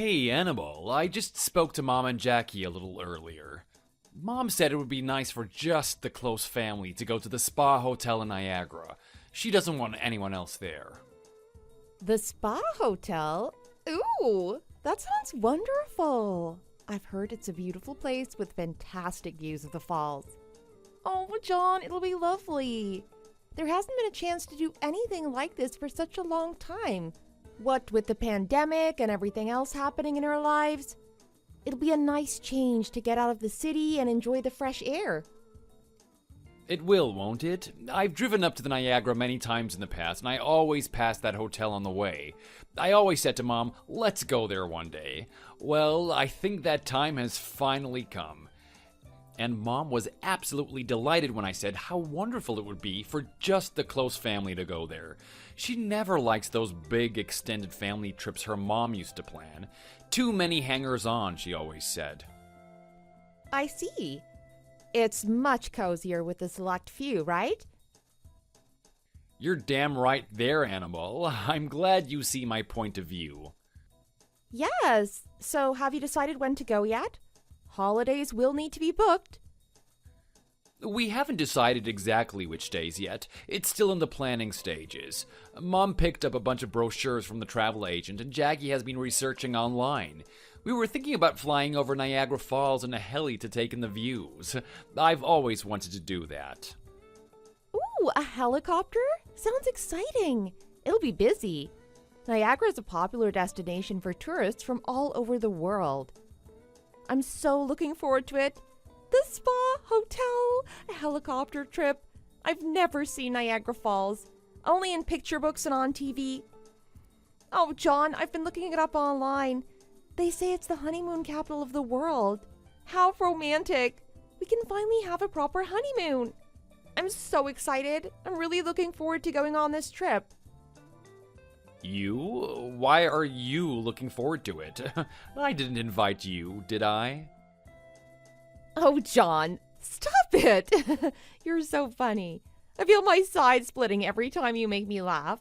Hey, Annabelle, I just spoke to Mom and Jackie a little earlier. Mom said it would be nice for just the close family to go to the spa hotel in Niagara. She doesn't want anyone else there. The spa hotel? Ooh, that sounds wonderful. I've heard it's a beautiful place with fantastic views of the falls. Oh, John, it'll be lovely. There hasn't been a chance to do anything like this for such a long time. What with the pandemic and everything else happening in our lives, it'll be a nice change to get out of the city and enjoy the fresh air. It will, won't it? I've driven up to the Niagara many times in the past, and I always pass that hotel on the way. I always said to Mom, let's go there one day. Well, I think that time has finally come. And Mom was absolutely delighted when I said how wonderful it would be for just the close family to go there. She never likes those big extended family trips her mom used to plan. Too many hangers-on, she always said. I see. It's much cozier with the select few, right? You're damn right there, Annabelle. I'm glad you see my point of view. Yes. So have you decided when to go yet? Holidays will need to be booked. We haven't decided exactly which days yet. It's still in the planning stages. Mom picked up a bunch of brochures from the travel agent, and Jackie has been researching online. We were thinking about flying over Niagara Falls in a heli to take in the views. I've always wanted to do that. Ooh, a helicopter? Sounds exciting. It'll be busy. Niagara is a popular destination for tourists from all over the world. I'm so looking forward to it. The spa, hotel, a helicopter trip. I've never seen Niagara Falls, only in picture books and on TV. Oh, John, I've been looking it up online. They say it's the honeymoon capital of the world. How romantic. We can finally have a proper honeymoon. I'm so excited. I'm really looking forward to going on this trip. You? Why are you looking forward to it? I didn't invite you, did I? Oh, John, stop it. You're so funny. I feel my side splitting every time you make me laugh.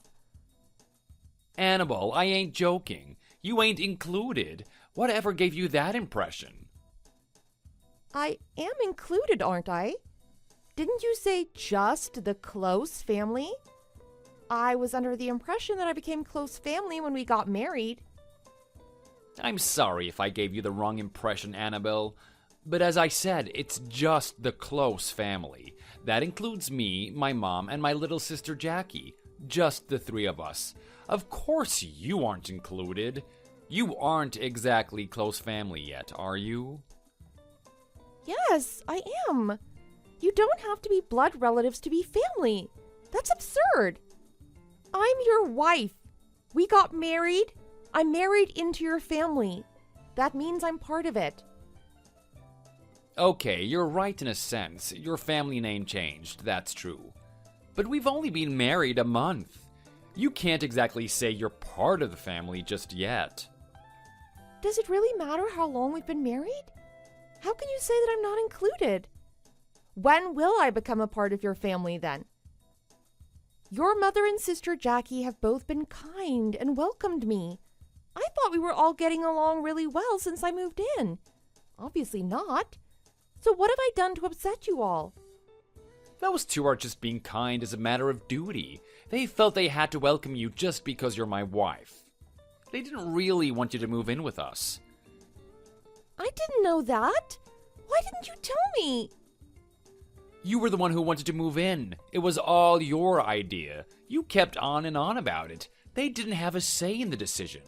Annabelle, I ain't joking. You ain't included. Whatever gave you that impression? I am included, aren't I? Didn't you say just the close family? I was under the impression that I became close family when we got married. I'm sorry if I gave you the wrong impression, Annabelle. But as I said, it's just the close family. That includes me, my mom, and my little sister Jackie. Just the three of us. Of course you aren't included. You aren't exactly close family yet, are you? Yes, I am. You don't have to be blood relatives to be family. That's absurd. I'm your wife. We got married. I'm married into your family. That means I'm part of it. Okay, you're right in a sense. Your family name changed, that's true. But we've only been married a month. You can't exactly say you're part of the family just yet. Does it really matter how long we've been married? How can you say that I'm not included? When will I become a part of your family then? Your mother and sister Jackie have both been kind and welcomed me. I thought we were all getting along really well since I moved in. Obviously not. So what have I done to upset you all? Those two are just being kind as a matter of duty. They felt they had to welcome you just because you're my wife. They didn't really want you to move in with us. I didn't know that. Why didn't you tell me? You were the one who wanted to move in. It was all your idea. You kept on and on about it. They didn't have a say in the decision.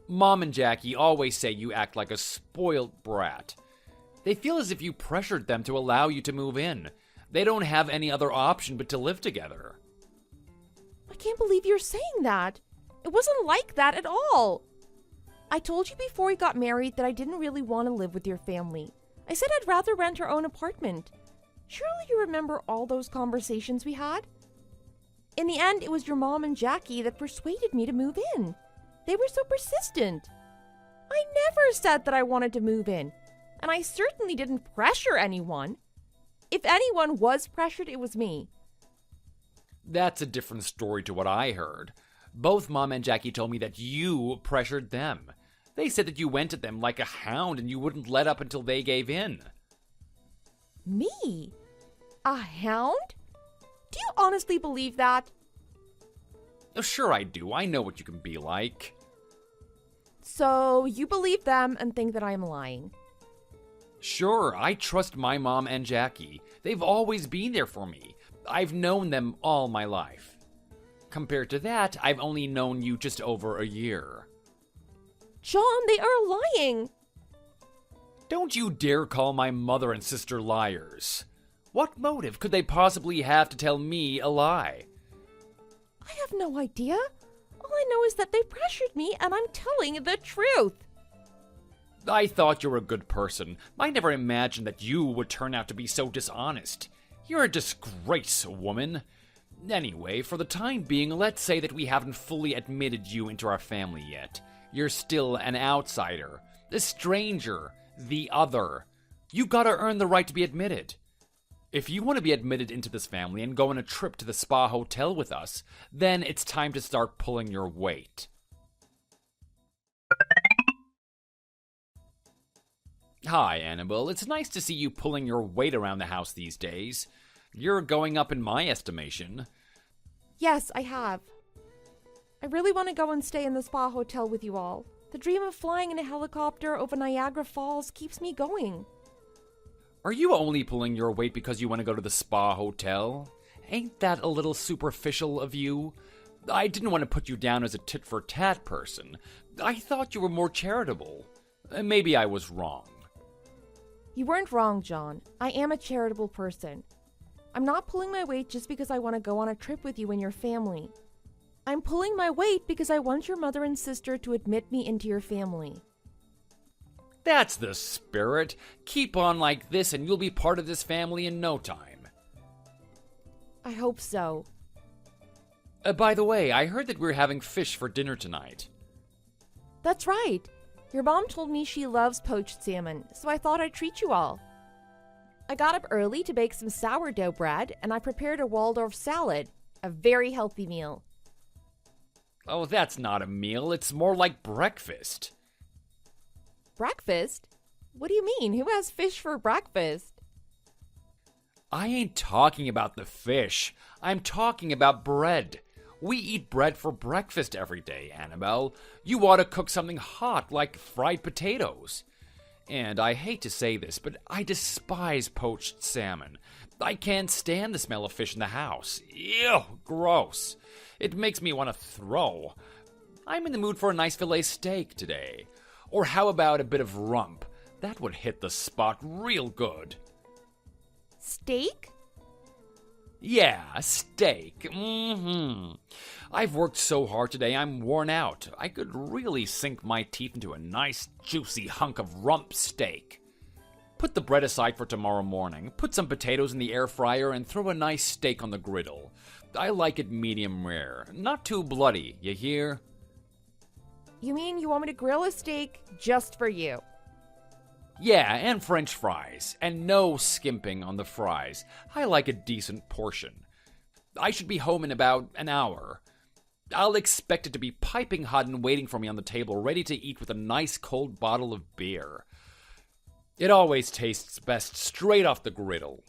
Mom and Jackie always say you act like a spoiled brat. They feel as if you pressured them to allow you to move in. They don't have any other option but to live together. I can't believe you're saying that. It wasn't like that at all. I told you before we got married that I didn't really want to live with your family. I said I'd rather rent our own apartment. Surely you remember all those conversations we had? In the end, it was your mom and Jackie that persuaded me to move in. They were so persistent. I never said that I wanted to move in, and I certainly didn't pressure anyone. If anyone was pressured, it was me. That's a different story to what I heard. Both Mom and Jackie told me that you pressured them. They said that you went at them like a hound and you wouldn't let up until they gave in. Me? A hound? Do you honestly believe that? Oh, sure I do. I know what you can be like. So, you believe them and think that I am lying. Sure, I trust my mom and Jackie. They've always been there for me. I've known them all my life. Compared to that, I've only known you just over a year. John, they are lying! Don't you dare call my mother and sister liars. What motive could they possibly have to tell me a lie? I have no idea. All I know is that they pressured me and I'm telling the truth. I thought you were a good person. I never imagined that you would turn out to be so dishonest. You're a disgrace, woman. Anyway, for the time being, let's say that we haven't fully admitted you into our family yet. You're still an outsider, a stranger, the other. You gotta earn the right to be admitted. If you want to be admitted into this family and go on a trip to the spa hotel with us, then it's time to start pulling your weight. Hi, Annabelle. It's nice to see you pulling your weight around the house these days. You're going up in my estimation. Yes, I have. I really want to go and stay in the spa hotel with you all. The dream of flying in a helicopter over Niagara Falls keeps me going. Are you only pulling your weight because you want to go to the spa hotel? Ain't that a little superficial of you? I didn't want to put you down as a tit-for-tat person. I thought you were more charitable. Maybe I was wrong. You weren't wrong, John. I am a charitable person. I'm not pulling my weight just because I want to go on a trip with you and your family. I'm pulling my weight because I want your mother and sister to admit me into your family. That's the spirit. Keep on like this and you'll be part of this family in no time. I hope so. By the way, I heard that we're having fish for dinner tonight. That's right. Your mom told me she loves poached salmon, so I thought I'd treat you all. I got up early to bake some sourdough bread, and I prepared a Waldorf salad, a very healthy meal. Oh, that's not a meal. It's more like breakfast. Breakfast? What do you mean? Who has fish for breakfast? I ain't talking about the fish. I'm talking about bread. We eat bread for breakfast every day, Annabelle. You ought to cook something hot, like fried potatoes. And I hate to say this, but I despise poached salmon. I can't stand the smell of fish in the house. Ew, gross. It makes me want to throw. I'm in the mood for a nice filet steak today. Or how about a bit of rump? That would hit the spot real good. Steak? Yeah, steak. I've worked so hard today, I'm worn out. I could really sink my teeth into a nice, juicy hunk of rump steak. Put the bread aside for tomorrow morning, put some potatoes in the air fryer, and throw a nice steak on the griddle. I like it medium rare, not too bloody, you hear? You mean you want me to grill a steak just for you? Yeah, and French fries, and no skimping on the fries. I like a decent portion. I should be home in about an hour. I'll expect it to be piping hot and waiting for me on the table, ready to eat with a nice cold bottle of beer. It always tastes best straight off the griddle.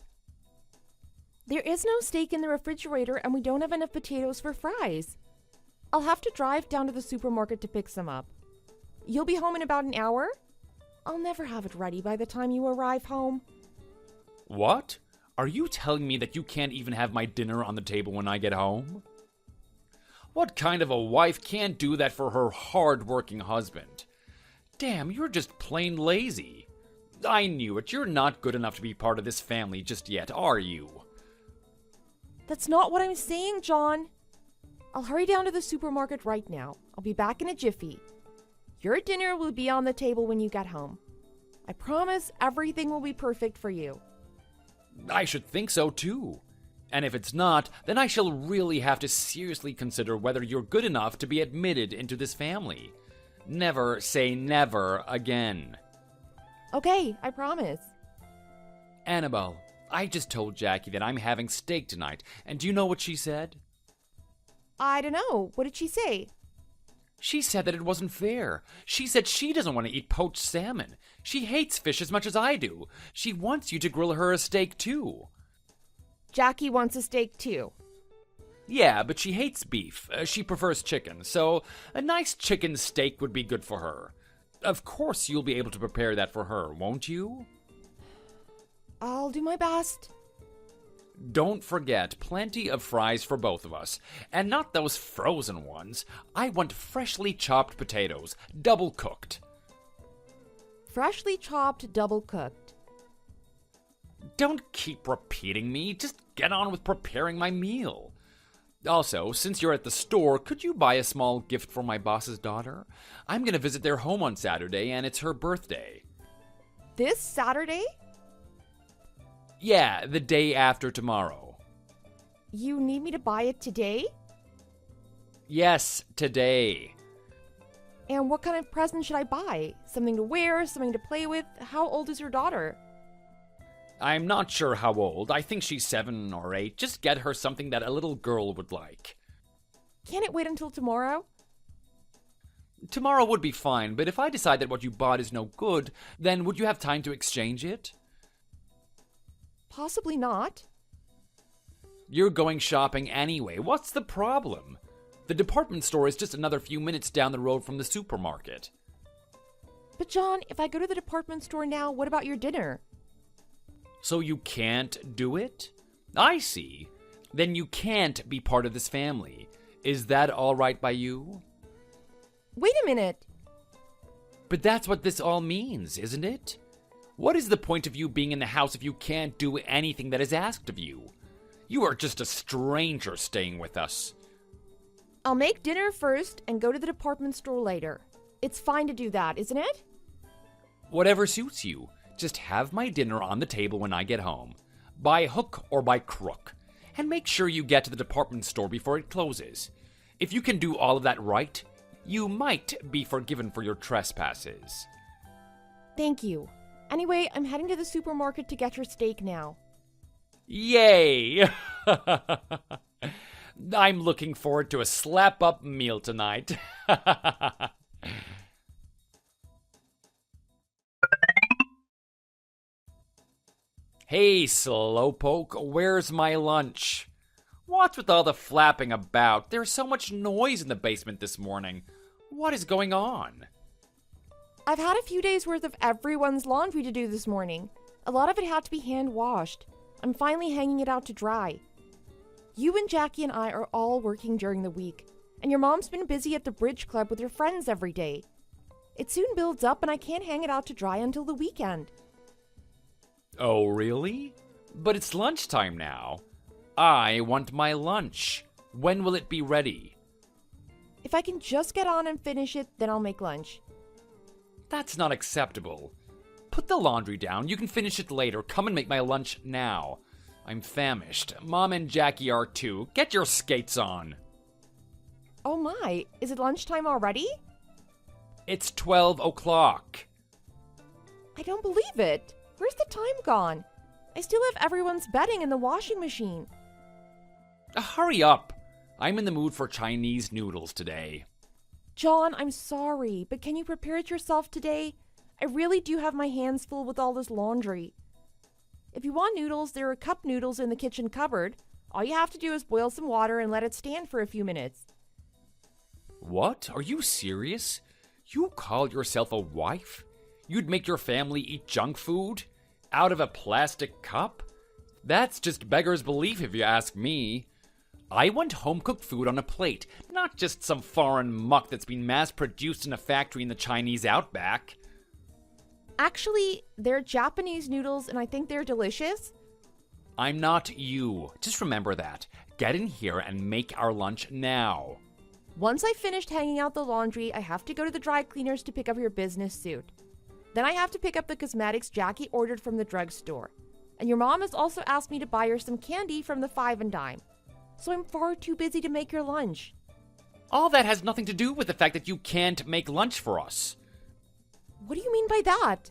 There is no steak in the refrigerator, and we don't have enough potatoes for fries. I'll have to drive down to the supermarket to pick some up. You'll be home in about an hour? I'll never have it ready by the time you arrive home. What? Are you telling me that you can't even have my dinner on the table when I get home? What kind of a wife can't do that for her hard-working husband? Damn, you're just plain lazy. I knew it. You're not good enough to be part of this family just yet, are you? That's not what I'm saying, John. I'll hurry down to the supermarket right now. I'll be back in a jiffy. Your dinner will be on the table when you get home. I promise everything will be perfect for you. I should think so, too. And if it's not, then I shall really have to seriously consider whether you're good enough to be admitted into this family. Never say never again. Okay, I promise. Annabelle, I just told Jackie that I'm having steak tonight, and do you know what she said? I don't know. What did she say? She said that it wasn't fair. She said she doesn't want to eat poached salmon. She hates fish as much as I do. She wants you to grill her a steak too. Jackie wants a steak too. Yeah, but she hates beef. She prefers chicken, so a nice chicken steak would be good for her. Of course you'll be able to prepare that for her, won't you? I'll do my best. Don't forget, plenty of fries for both of us. And not those frozen ones. I want freshly chopped potatoes, double cooked. Freshly chopped, double cooked. Don't keep repeating me. Just get on with preparing my meal. Also, since you're at the store, could you buy a small gift for my boss's daughter? I'm going to visit their home on Saturday, and it's her birthday. This Saturday? Yeah, the day after tomorrow. You need me to buy it today? Yes, today. And what kind of present should I buy? Something to wear, something to play with? How old is your daughter? I'm not sure how old. I think she's 7 or 8. Just get her something that a little girl would like. Can't it wait until tomorrow? Tomorrow would be fine, but if I decide that what you bought is no good, then would you have time to exchange it? Possibly not. You're going shopping anyway. What's the problem? The department store is just another few minutes down the road from the supermarket. But John, if I go to the department store now, what about your dinner? So you can't do it? I see. Then you can't be part of this family. Is that all right by you? Wait a minute. But that's what this all means, isn't it? What is the point of you being in the house if you can't do anything that is asked of you? You are just a stranger staying with us. I'll make dinner first and go to the department store later. It's fine to do that, isn't it? Whatever suits you. Just have my dinner on the table when I get home. By hook or by crook. And make sure you get to the department store before it closes. If you can do all of that right, you might be forgiven for your trespasses. Thank you. Anyway, I'm heading to the supermarket to get your steak now. Yay! I'm looking forward to a slap-up meal tonight. Hey, Slowpoke, where's my lunch? What's with all the flapping about? There's so much noise in the basement this morning. What is going on? I've had a few days worth of everyone's laundry to do this morning. A lot of it had to be hand washed. I'm finally hanging it out to dry. You and Jackie and I are all working during the week, and your mom's been busy at the bridge club with her friends every day. It soon builds up and I can't hang it out to dry until the weekend. Oh, really? But it's lunchtime now. I want my lunch. When will it be ready? If I can just get on and finish it, then I'll make lunch. That's not acceptable. Put the laundry down. You can finish it later. Come and make my lunch now. I'm famished. Mom and Jackie are too. Get your skates on. Oh my, is it lunchtime already? It's 12 o'clock. I don't believe it. Where's the time gone? I still have everyone's bedding in the washing machine. Hurry up. I'm in the mood for Chinese noodles today. John, I'm sorry, but can you prepare it yourself today? I really do have my hands full with all this laundry. If you want noodles, there are cup noodles in the kitchen cupboard. All you have to do is boil some water and let it stand for a few minutes. What? Are you serious? You call yourself a wife? You'd make your family eat junk food? Out of a plastic cup? That's just beggar's belief if you ask me. I want home-cooked food on a plate, not just some foreign muck that's been mass-produced in a factory in the Chinese outback. Actually, they're Japanese noodles and I think they're delicious. I'm not you. Just remember that. Get in here and make our lunch now. Once I've finished hanging out the laundry, I have to go to the dry cleaners to pick up your business suit. Then I have to pick up the cosmetics Jackie ordered from the drugstore. And your mom has also asked me to buy her some candy from the Five and Dime. So I'm far too busy to make your lunch. All that has nothing to do with the fact that you can't make lunch for us. What do you mean by that?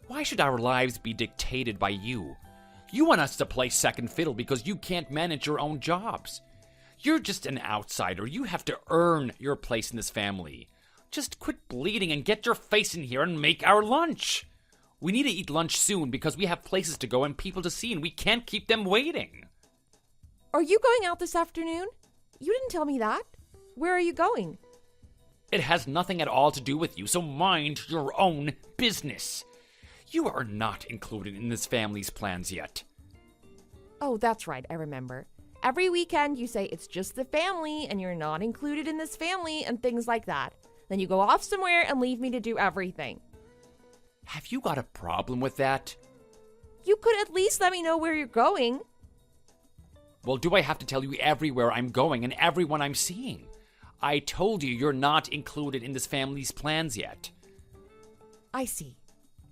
Why should our lives be dictated by you? You want us to play second fiddle because you can't manage your own jobs. You're just an outsider. You have to earn your place in this family. Just quit bleeding and get your face in here and make our lunch. We need to eat lunch soon because we have places to go and people to see, and we can't keep them waiting. Are you going out this afternoon? You didn't tell me that. Where are you going? It has nothing at all to do with you, so mind your own business. You are not included in this family's plans yet. Oh, that's right, I remember. Every weekend you say it's just the family and you're not included in this family and things like that. Then you go off somewhere and leave me to do everything. Have you got a problem with that? You could at least let me know where you're going. Well, do I have to tell you everywhere I'm going and everyone I'm seeing? I told you you're not included in this family's plans yet. I see.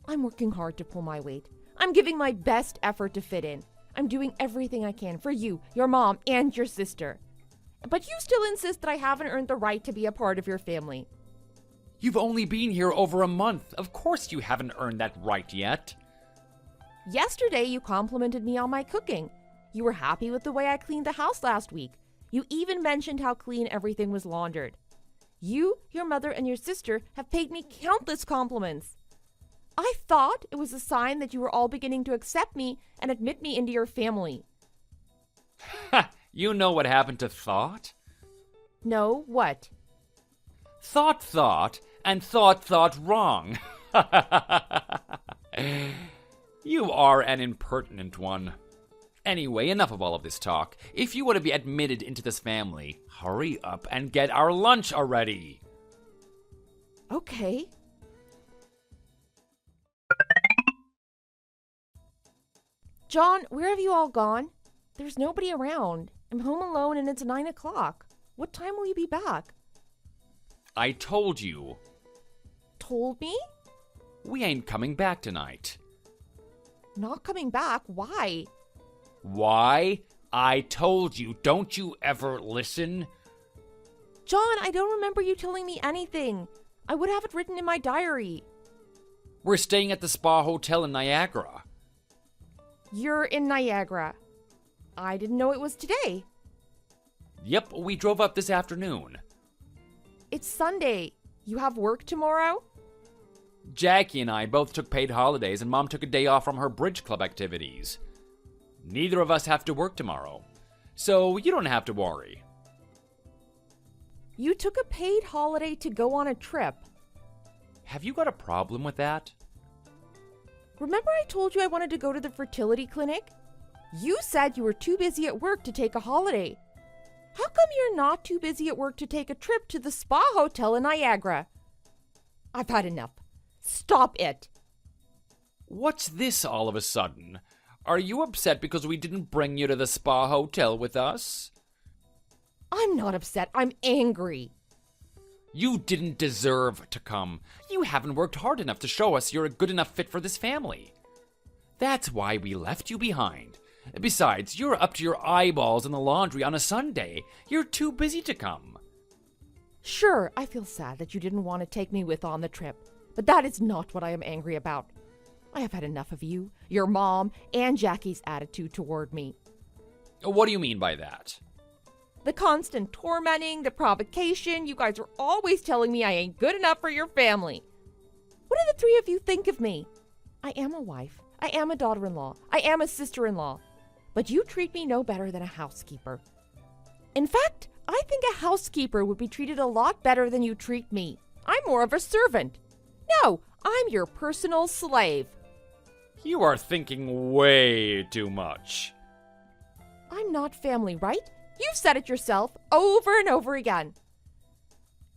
I'm working hard to pull my weight. I'm giving my best effort to fit in. I'm doing everything I can for you, your mom, and your sister. But you still insist that I haven't earned the right to be a part of your family. You've only been here over a month. Of course you haven't earned that right yet. Yesterday you complimented me on my cooking. You were happy with the way I cleaned the house last week. You even mentioned how clean everything was laundered. You, your mother, and your sister have paid me countless compliments. I thought it was a sign that you were all beginning to accept me and admit me into your family. Ha! You know what happened to Thought? No, what? Thought, and thought wrong. You are an impertinent one. Anyway, enough of all of this talk. If you want to be admitted into this family, hurry up and get our lunch already. Okay. John, where have you all gone? There's nobody around. I'm home alone and it's 9 o'clock. What time will you be back? I told you. Told me? We ain't coming back tonight. Not coming back? Why? Why? I told you. Don't you ever listen? John, I don't remember you telling me anything. I would have it written in my diary. We're staying at the Spa Hotel in Niagara. You're in Niagara. I didn't know it was today. Yep, we drove up this afternoon. It's Sunday. You have work tomorrow? Jackie and I both took paid holidays, and Mom took a day off from her bridge club activities. Neither of us have to work tomorrow, so you don't have to worry. You took a paid holiday to go on a trip. Have you got a problem with that? Remember I told you I wanted to go to the fertility clinic? You said you were too busy at work to take a holiday. How come you're not too busy at work to take a trip to the Spa Hotel in Niagara? I've had enough. Stop it. What's this all of a sudden? Are you upset because we didn't bring you to the Spa Hotel with us? I'm not upset. I'm angry. You didn't deserve to come. You haven't worked hard enough to show us you're a good enough fit for this family. That's why we left you behind. Besides, you're up to your eyeballs in the laundry on a Sunday. You're too busy to come. Sure, I feel sad that you didn't want to take me with on the trip, but that is not what I am angry about. I have had enough of you, your mom, and Jackie's attitude toward me. What do you mean by that? The constant tormenting, the provocation, you guys are always telling me I ain't good enough for your family. What do the three of you think of me? I am a wife, I am a daughter-in-law, I am a sister-in-law, but you treat me no better than a housekeeper. In fact, I think a housekeeper would be treated a lot better than you treat me. I'm more of a servant. No, I'm your personal slave. You are thinking way too much. I'm not family, right? You've said it yourself over and over again.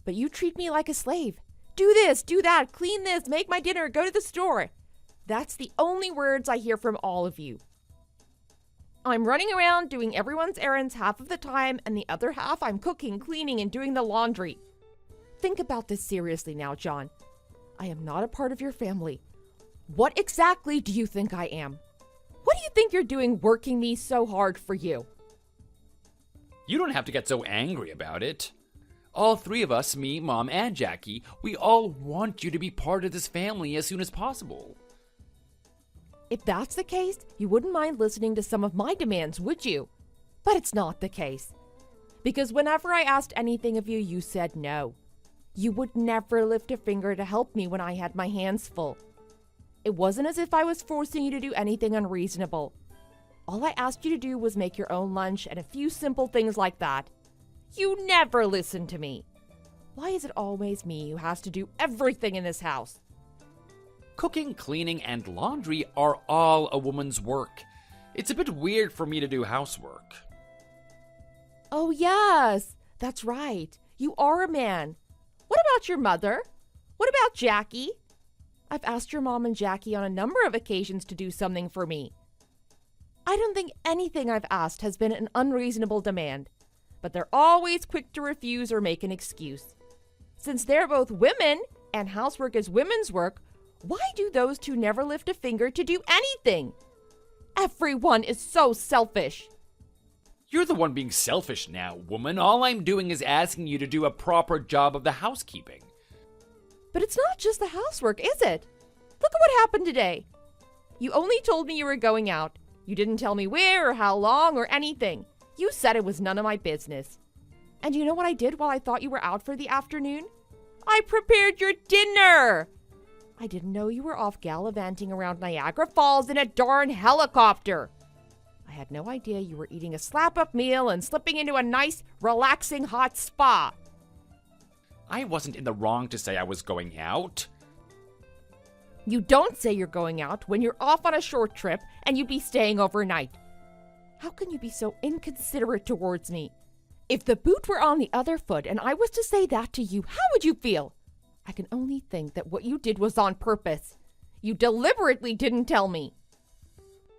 But you treat me like a slave. Do this, do that, clean this, make my dinner, go to the store. That's the only words I hear from all of you. I'm running around doing everyone's errands half of the time, and the other half I'm cooking, cleaning, and doing the laundry. Think about this seriously now, John. I am not a part of your family. What exactly do you think I am? What do you think you're doing working me so hard for you? You don't have to get so angry about it. All three of us, me, Mom, and Jackie, we all want you to be part of this family as soon as possible. If that's the case, you wouldn't mind listening to some of my demands, would you? But it's not the case. Because whenever I asked anything of you, you said no. You would never lift a finger to help me when I had my hands full. It wasn't as if I was forcing you to do anything unreasonable. All I asked you to do was make your own lunch and a few simple things like that. You never listened to me. Why is it always me who has to do everything in this house? Cooking, cleaning, and laundry are all a woman's work. It's a bit weird for me to do housework. Oh, yes, that's right. You are a man. What about your mother? What about Jackie? I've asked your mom and Jackie on a number of occasions to do something for me. I don't think anything I've asked has been an unreasonable demand, but they're always quick to refuse or make an excuse. Since they're both women and housework is women's work, why do those two never lift a finger to do anything? Everyone is so selfish. You're the one being selfish now, woman. All I'm doing is asking you to do a proper job of the housekeeping. But it's not just the housework, is it? Look at what happened today. You only told me you were going out. You didn't tell me where or how long or anything. You said it was none of my business. And you know what I did while I thought you were out for the afternoon? I prepared your dinner! I didn't know you were off gallivanting around Niagara Falls in a darn helicopter. I had no idea you were eating a slap-up meal and slipping into a nice, relaxing hot spa. I wasn't in the wrong to say I was going out. You don't say you're going out when you're off on a short trip and you'd be staying overnight. How can you be so inconsiderate towards me? If the boot were on the other foot and I was to say that to you, how would you feel? I can only think that what you did was on purpose. You deliberately didn't tell me.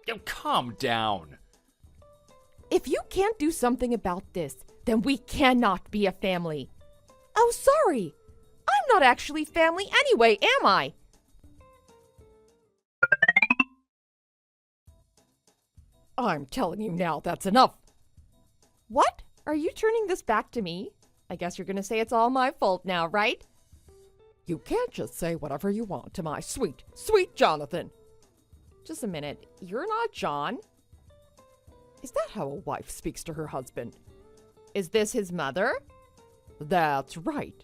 Oh, calm down. If you can't do something about this, then we cannot be a family. Oh, sorry. I'm not actually family anyway, am I? I'm telling you now, that's enough. What? Are you turning this back to me? I guess you're going to say it's all my fault now, right? You can't just say whatever you want to my sweet, sweet Jonathan. Just a minute. You're not John? Is that how a wife speaks to her husband? Is this his mother? That's right.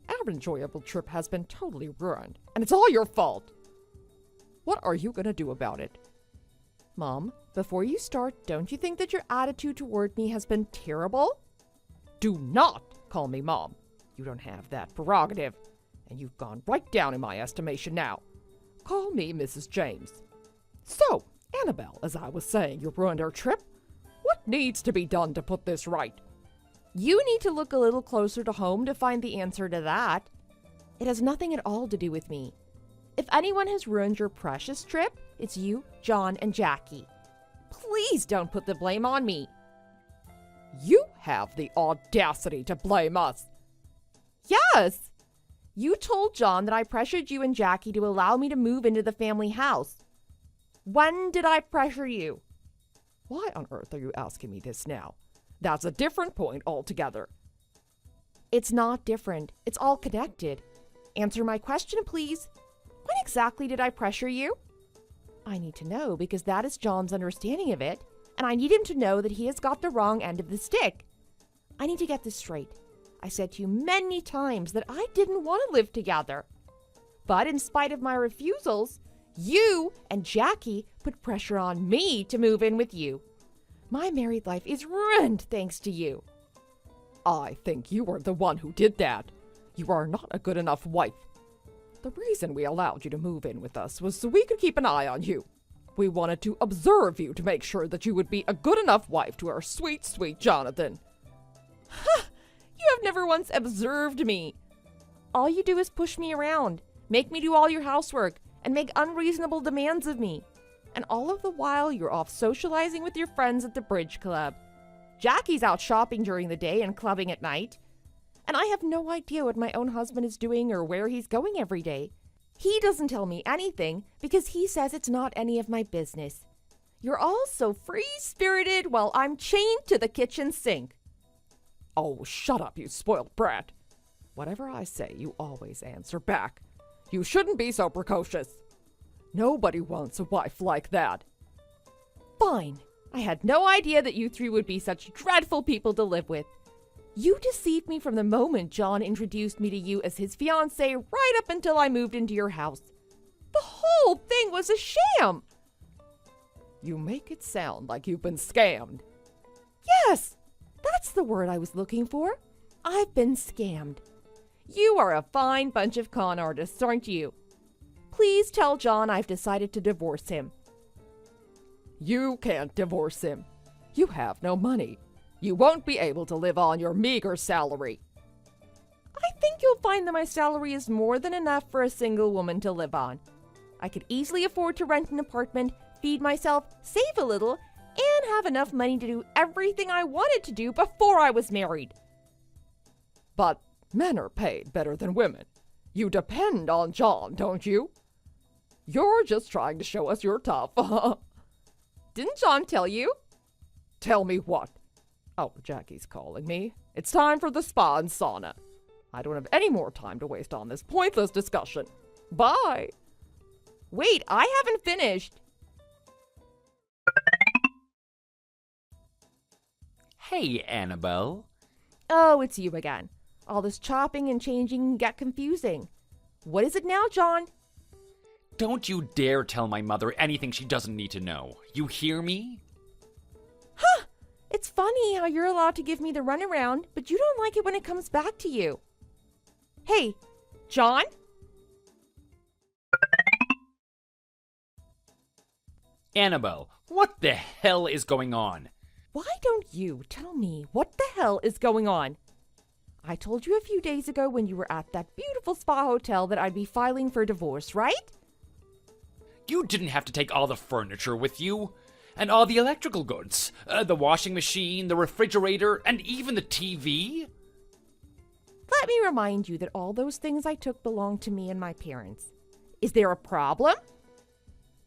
Our enjoyable trip has been totally ruined, and it's all your fault. What are you going to do about it? Mom, before you start, don't you think that your attitude toward me has been terrible? Do not call me Mom. You don't have that prerogative, and you've gone right down in my estimation now. Call me Mrs. James. So, Annabelle, as I was saying, you ruined our trip. What needs to be done to put this right? You need to look a little closer to home to find the answer to that. It has nothing at all to do with me. If anyone has ruined your precious trip, it's you, John, and Jackie. Please don't put the blame on me. You have the audacity to blame us. Yes! You told John that I pressured you and Jackie to allow me to move into the family house. When did I pressure you? Why on earth are you asking me this now? That's a different point altogether. It's not different. It's all connected. Answer my question, please. When exactly did I pressure you? I need to know because that is John's understanding of it, and I need him to know that he has got the wrong end of the stick. I need to get this straight. I said to you many times that I didn't want to live together. But in spite of my refusals, you and Jackie put pressure on me to move in with you. My married life is ruined thanks to you. I think you are the one who did that. You are not a good enough wife. The reason we allowed you to move in with us was so we could keep an eye on you. We wanted to observe you to make sure that you would be a good enough wife to our sweet, sweet Jonathan. Ha! You have never once observed me. All you do is push me around, make me do all your housework, and make unreasonable demands of me. And all of the while, you're off socializing with your friends at the bridge club. Jackie's out shopping during the day and clubbing at night. And I have no idea what my own husband is doing or where he's going every day. He doesn't tell me anything because he says it's not any of my business. You're all so free-spirited while I'm chained to the kitchen sink. Oh, shut up, you spoiled brat. Whatever I say, you always answer back. You shouldn't be so precocious. Nobody wants a wife like that. Fine. I had no idea that you three would be such dreadful people to live with. You deceived me from the moment John introduced me to you as his fiancée right up until I moved into your house. The whole thing was a sham. You make it sound like you've been scammed. Yes, that's the word I was looking for. I've been scammed. You are a fine bunch of con artists, aren't you? Please tell John I've decided to divorce him. You can't divorce him. You have no money. You won't be able to live on your meager salary. I think you'll find that my salary is more than enough for a single woman to live on. I could easily afford to rent an apartment, feed myself, save a little, and have enough money to do everything I wanted to do before I was married. But men are paid better than women. You depend on John, don't you? You're just trying to show us you're tough. Didn't John tell you? Tell me what? Oh, Jackie's calling me. It's time for the spa and sauna. I don't have any more time to waste on this pointless discussion. Bye. Wait, I haven't finished. Hey, Annabelle. Oh, it's you again. All this chopping and changing can get confusing. What is it now, John? Don't you dare tell my mother anything she doesn't need to know. You hear me? Huh! It's funny how you're allowed to give me the runaround, but you don't like it when it comes back to you. Hey, John? Annabelle, what the hell is going on? Why don't you tell me what the hell is going on? I told you a few days ago when you were at that beautiful spa hotel that I'd be filing for divorce, right? You didn't have to take all the furniture with you. And all the electrical goods. The washing machine, the refrigerator, and even the TV. Let me remind you that all those things I took belonged to me and my parents. Is there a problem?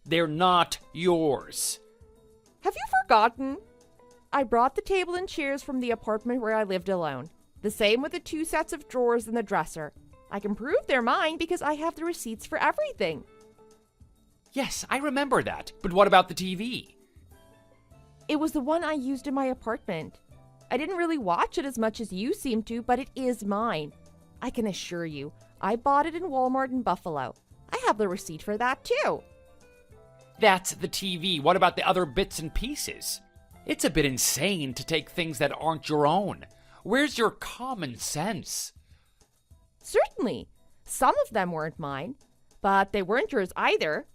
They're not yours. Have you forgotten? I brought the table and chairs from the apartment where I lived alone. The same with the 2 sets of drawers in the dresser. I can prove they're mine because I have the receipts for everything. Yes, I remember that. But what about the TV? It was the one I used in my apartment. I didn't really watch it as much as you seem to, but it is mine. I can assure you, I bought it in Walmart in Buffalo. I have the receipt for that too. That's the TV. What about the other bits and pieces? It's a bit insane to take things that aren't your own. Where's your common sense? Certainly. Some of them weren't mine, but they weren't yours either.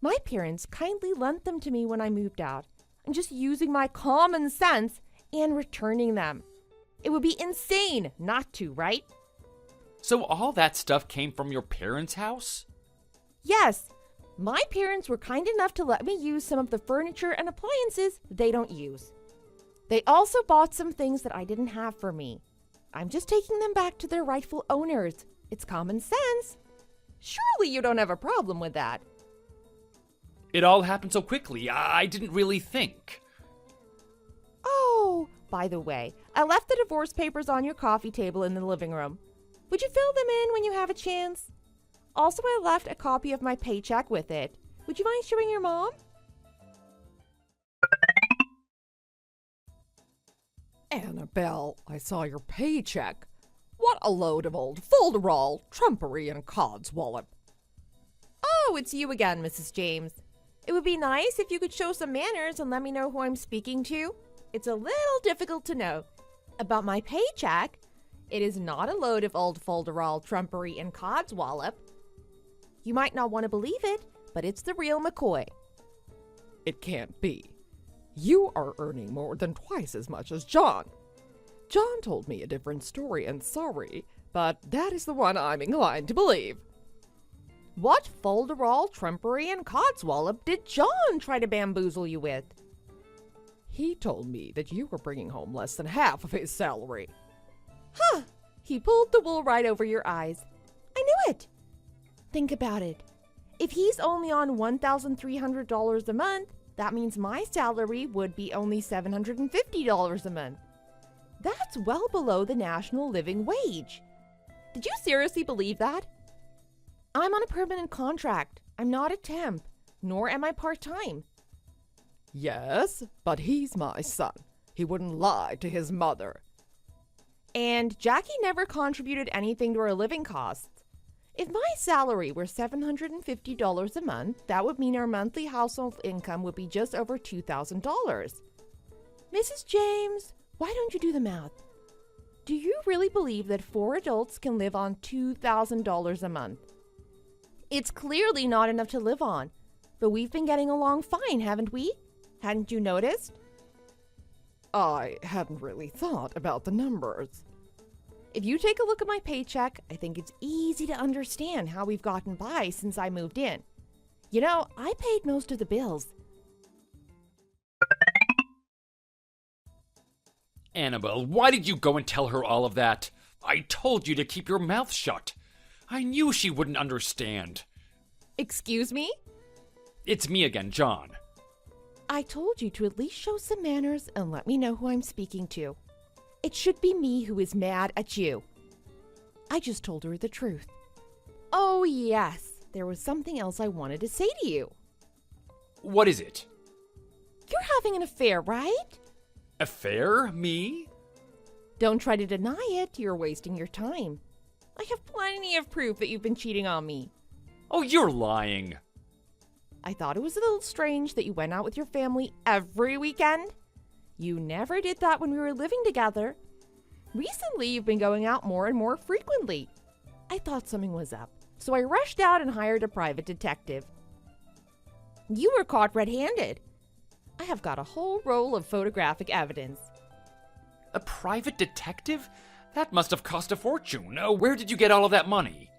My parents kindly lent them to me when I moved out. I'm just using my common sense and returning them. It would be insane not to, right? So all that stuff came from your parents' house? Yes. My parents were kind enough to let me use some of the furniture and appliances they don't use. They also bought some things that I didn't have for me. I'm just taking them back to their rightful owners. It's common sense. Surely you don't have a problem with that. It all happened so quickly, I didn't really think. Oh, by the way, I left the divorce papers on your coffee table in the living room. Would you fill them in when you have a chance? Also, I left a copy of my paycheck with it. Would you mind showing your mom? Annabelle, I saw your paycheck. What a load of old folderol, trumpery, and codswallop. Oh, it's you again, Mrs. James. It would be nice if you could show some manners and let me know who I'm speaking to. It's a little difficult to know. About my paycheck, it is not a load of old folderol, trumpery, and codswallop. You might not want to believe it, but it's the real McCoy. It can't be. You are earning more than twice as much as John. John told me a different story, and sorry, but that is the one I'm inclined to believe. What folderol, trumpery, and codswallop did John try to bamboozle you with? He told me that you were bringing home less than half of his salary. Huh, he pulled the wool right over your eyes. I knew it. Think about it. If he's only on $1,300 a month, that means my salary would be only $750 a month. That's well below the national living wage. Did you seriously believe that? I'm on a permanent contract. I'm not a temp, nor am I part-time. Yes, but he's my son. He wouldn't lie to his mother. And Jackie never contributed anything to our living costs. If my salary were $750 a month, that would mean our monthly household income would be just over $2,000. Mrs. James, why don't you do the math? Do you really believe that 4 adults can live on $2,000 a month? It's clearly not enough to live on, but we've been getting along fine, haven't we? Hadn't you noticed? I hadn't really thought about the numbers. If you take a look at my paycheck, I think it's easy to understand how we've gotten by since I moved in. You know, I paid most of the bills. Annabelle, why did you go and tell her all of that? I told you to keep your mouth shut. I knew she wouldn't understand. Excuse me? It's me again, John. I told you to at least show some manners and let me know who I'm speaking to. It should be me who is mad at you. I just told her the truth. Oh, yes, there was something else I wanted to say to you. What is it? You're having an affair, right? Affair? Me? Don't try to deny it. You're wasting your time. I have plenty of proof that you've been cheating on me. Oh, you're lying. I thought it was a little strange that you went out with your family every weekend. You never did that when we were living together. Recently, you've been going out more and more frequently. I thought something was up, so I rushed out and hired a private detective. You were caught red-handed. I have got a whole roll of photographic evidence. A private detective? That must have cost a fortune. Where did you get all of that money?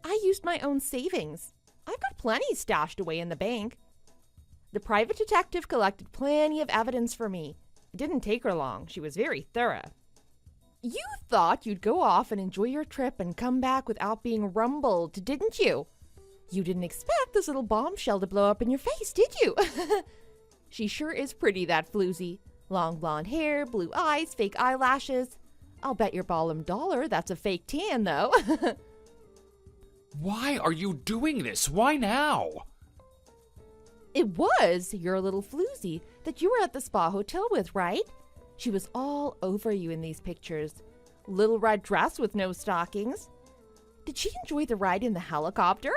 I used my own savings. I've got plenty stashed away in the bank. The private detective collected plenty of evidence for me. It didn't take her long. She was very thorough. You thought you'd go off and enjoy your trip and come back without being rumbled, didn't you? You didn't expect this little bombshell to blow up in your face, did you? She sure is pretty, that floozy. Long blonde hair, blue eyes, fake eyelashes. I'll bet your ballum dollar that's a fake tan, though. Why are you doing this? Why now? It was your little floozy that you were at the spa hotel with, right? She was all over you in these pictures. Little red dress with no stockings. Did she enjoy the ride in the helicopter?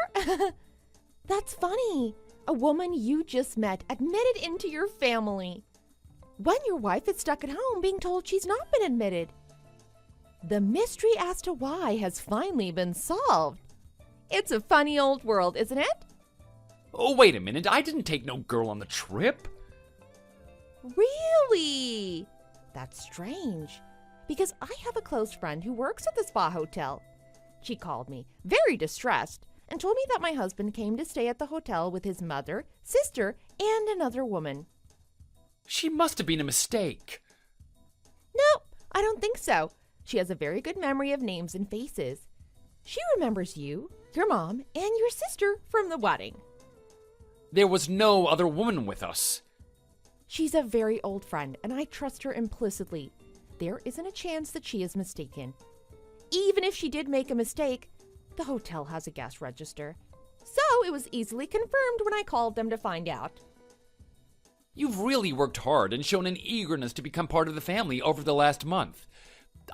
That's funny. A woman you just met admitted into your family. When your wife is stuck at home being told she's not been admitted. The mystery as to why has finally been solved. It's a funny old world, isn't it? Oh, wait a minute. I didn't take no girl on the trip. Really? That's strange. Because I have a close friend who works at the spa hotel. She called me, very distressed, and told me that my husband came to stay at the hotel with his mother, sister, and another woman. She must have been a mistake. No, I don't think so. She has a very good memory of names and faces. She remembers you, your mom, and your sister from the wedding. There was no other woman with us. She's a very old friend, and I trust her implicitly. There isn't a chance that she is mistaken. Even if she did make a mistake, the hotel has a guest register. So it was easily confirmed when I called them to find out. You've really worked hard and shown an eagerness to become part of the family over the last month.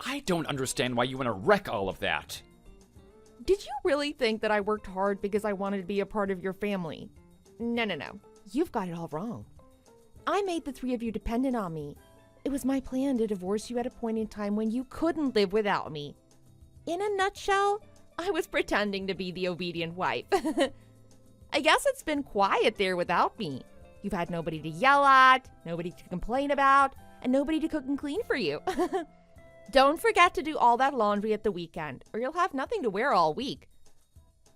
I don't understand why you want to wreck all of that. Did you really think that I worked hard because I wanted to be a part of your family? No. You've got it all wrong. I made the three of you dependent on me. It was my plan to divorce you at a point in time when you couldn't live without me. In a nutshell, I was pretending to be the obedient wife. I guess it's been quiet there without me. You've had nobody to yell at, nobody to complain about, and nobody to cook and clean for you. Don't forget to do all that laundry at the weekend, or you'll have nothing to wear all week.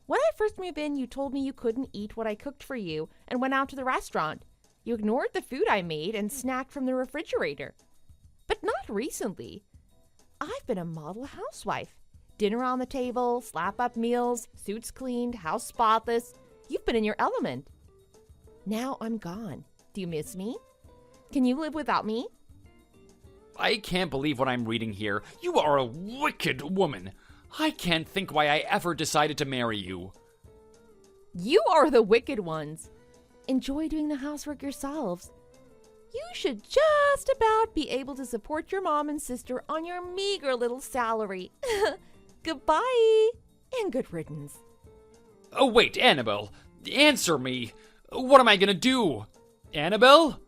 When I first moved in, you told me you couldn't eat what I cooked for you and went out to the restaurant. You ignored the food I made and snacked from the refrigerator. But not recently. I've been a model housewife. Dinner on the table, slap-up meals, suits cleaned, house spotless. You've been in your element. Now I'm gone. Do you miss me? Can you live without me? I can't believe what I'm reading here. You are a wicked woman. I can't think why I ever decided to marry you. You are the wicked ones. Enjoy doing the housework yourselves. You should just about be able to support your mom and sister on your meager little salary. Goodbye, and good riddance. Oh, wait, Annabelle. Answer me. What am I gonna do? Annabelle?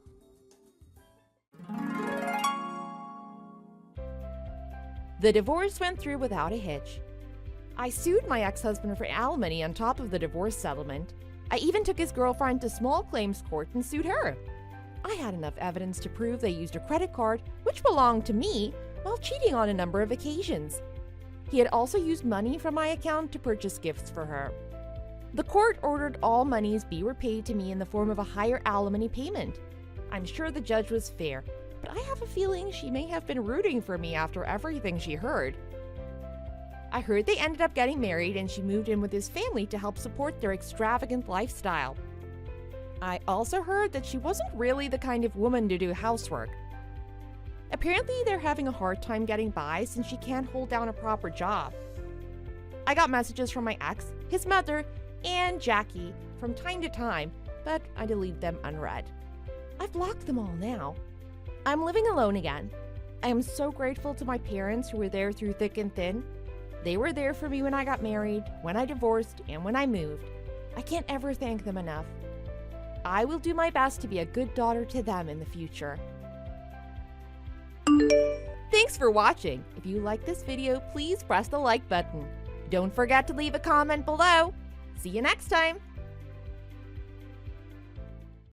The divorce went through without a hitch. I sued my ex-husband for alimony on top of the divorce settlement. I even took his girlfriend to small claims court and sued her. I had enough evidence to prove they used a credit card, which belonged to me, while cheating on a number of occasions. He had also used money from my account to purchase gifts for her. The court ordered all monies be repaid to me in the form of a higher alimony payment. I'm sure the judge was fair, but I have a feeling she may have been rooting for me after everything she heard. I heard they ended up getting married and she moved in with his family to help support their extravagant lifestyle. I also heard that she wasn't really the kind of woman to do housework. Apparently, they're having a hard time getting by since she can't hold down a proper job. I got messages from my ex, his mother, and Jackie from time to time, but I deleted them unread. I've blocked them all now. I'm living alone again. I am so grateful to my parents who were there through thick and thin. They were there for me when I got married, when I divorced, and when I moved. I can't ever thank them enough. I will do my best to be a good daughter to them in the future. Thanks for watching. If you like this video, please press the like button. Don't forget to leave a comment below. See you next time.